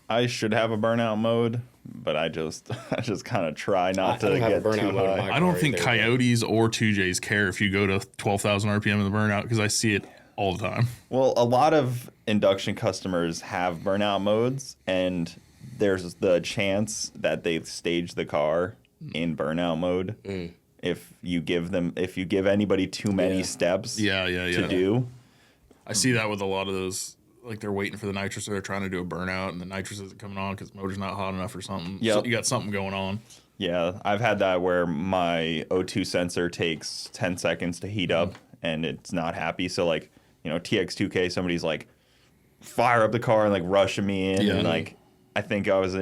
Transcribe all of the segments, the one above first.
I should have a burnout mode, but I just kind of try not to get too high. I don't think Coyotes or 2Js care if you go to 12,000 RPM in the burnout because I see it all the time. Well, a lot of induction customers have burnout modes, and there's the chance that they stage the car in burnout mode if you give anybody too many steps to do. I see that with a lot of those. Like they're waiting for the nitrous, or they're trying to do a burnout, and the nitrous isn't coming on because the motor's not hot enough or something. Yep. So you got something going on. Yeah, I've had that where my O2 sensor takes 10 seconds to heat up, and it's not happy. So, like, you know, TX2K, somebody's like, fire up the car and like rushing me in, and like, I think I was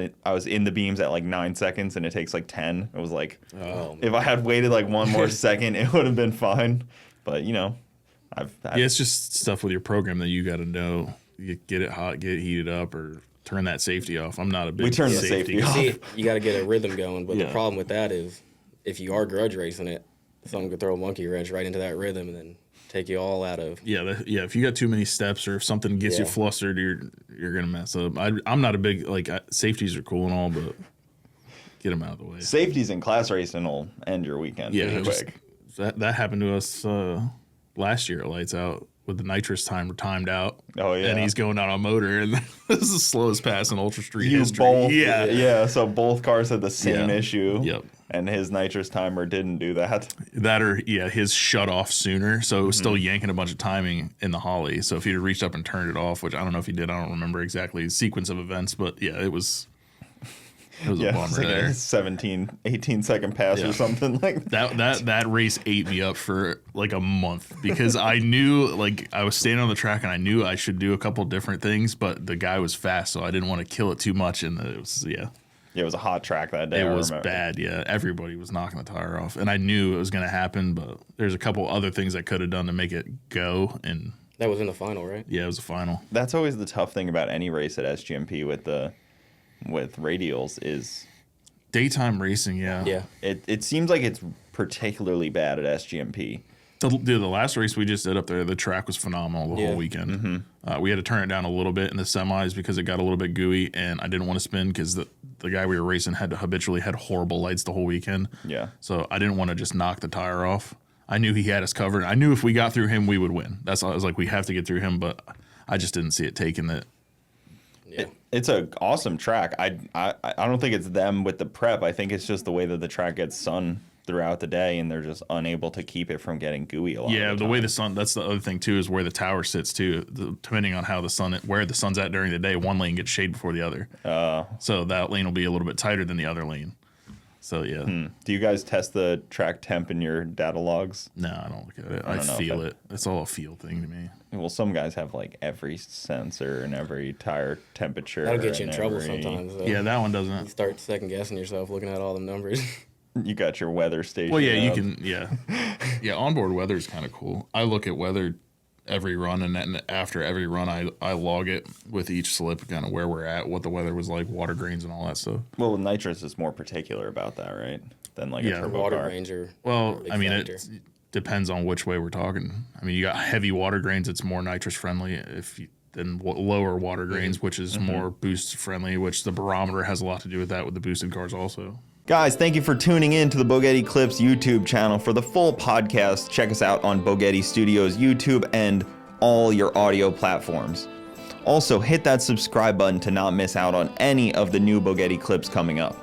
in the beams at like 9 seconds, and it takes like 10. It was like, if I had waited like one more second, it would have been fine. But you know, it's just stuff with your program that you got to know. You get it hot, get it heated up, or turn that safety off. I'm not a big We turn the safety off. See, you got to get a rhythm going, but the problem with that is if you are grudge racing it, someone could throw a monkey wrench right into that rhythm and then take you all out of. If you got too many steps or if something gets you flustered, you're gonna mess up. I'm not a big safeties are cool and all, but get them out of the way. Safeties in class racing will end your weekend pretty quick. That happened to us last year at Lights Out. With the nitrous timer timed out. Oh, yeah. And he's going out on motor, and this is the slowest pass in Ultra Street history. Both, yeah, so both cars had the same issue. Yep. And his nitrous timer didn't do that. His shut off sooner, so it was still yanking a bunch of timing in the Holly. So if he'd reached up and turned it off, which I don't know if he did, I don't remember exactly the sequence of events, but it was a bummer like there. A 17, 18 second pass or something like that. That race ate me up for like a month because I knew, like, I was standing on the track and I knew I should do a couple different things, but the guy was fast, so I didn't want to kill it too much. And it was it was a hot track that day. It was bad. Yeah, everybody was knocking the tire off, and I knew it was going to happen. But there's a couple other things I could have done to make it go, and that was in the final, right? Yeah, it was the final. That's always the tough thing about any race at SGMP with radials is daytime racing. Yeah. It seems like it's particularly bad at SGMP. The last race we just did up there, the track was phenomenal the whole weekend. We had to turn it down a little bit in the semis because it got a little bit gooey, and I didn't want to spin because the guy we were racing had horrible lights the whole weekend. Yeah. So I didn't want to just knock the tire off. I knew he had us covered. I knew if we got through him, we would win. I was like, we have to get through him, but I just didn't see it taking it. Yeah. It's an awesome track. I don't think it's them with the prep. I think it's just the way that the track gets sun throughout the day, and they're just unable to keep it from getting gooey a lot. Yeah, of the way the sun. That's the other thing too, is where the tower sits too. Depending on how where the sun's at during the day, one lane gets shade before the other. So that lane will be a little bit tighter than the other lane. So yeah. Do you guys test the track temp in your data logs? No, I don't look at it. I feel it. It's all a feel thing to me. Well, some guys have like every sensor and every tire temperature. That'll get you in trouble sometimes. Though. Yeah, that one doesn't. You start second guessing yourself looking at all the numbers. You got your weather station. Well, yeah, you can. Yeah, onboard weather is kind of cool. I look at weather every run, and then after every run, I log it with each slip, kind of where we're at, what the weather was like, water grains, and all that stuff. Well, nitrous is more particular about that, right? Than like a turbo water car. grains are. Well, I mean, it depends on which way we're talking. I mean, you got heavy water grains; it's more nitrous friendly. Than lower water grains, which is more boost friendly, which the barometer has a lot to do with that with the boosted cars also. Guys, thank you for tuning in to the Bogetti Clips YouTube channel. For the full podcast, check us out on Bogetti Studios YouTube and all your audio platforms. Also, hit that subscribe button to not miss out on any of the new Bogetti clips coming up.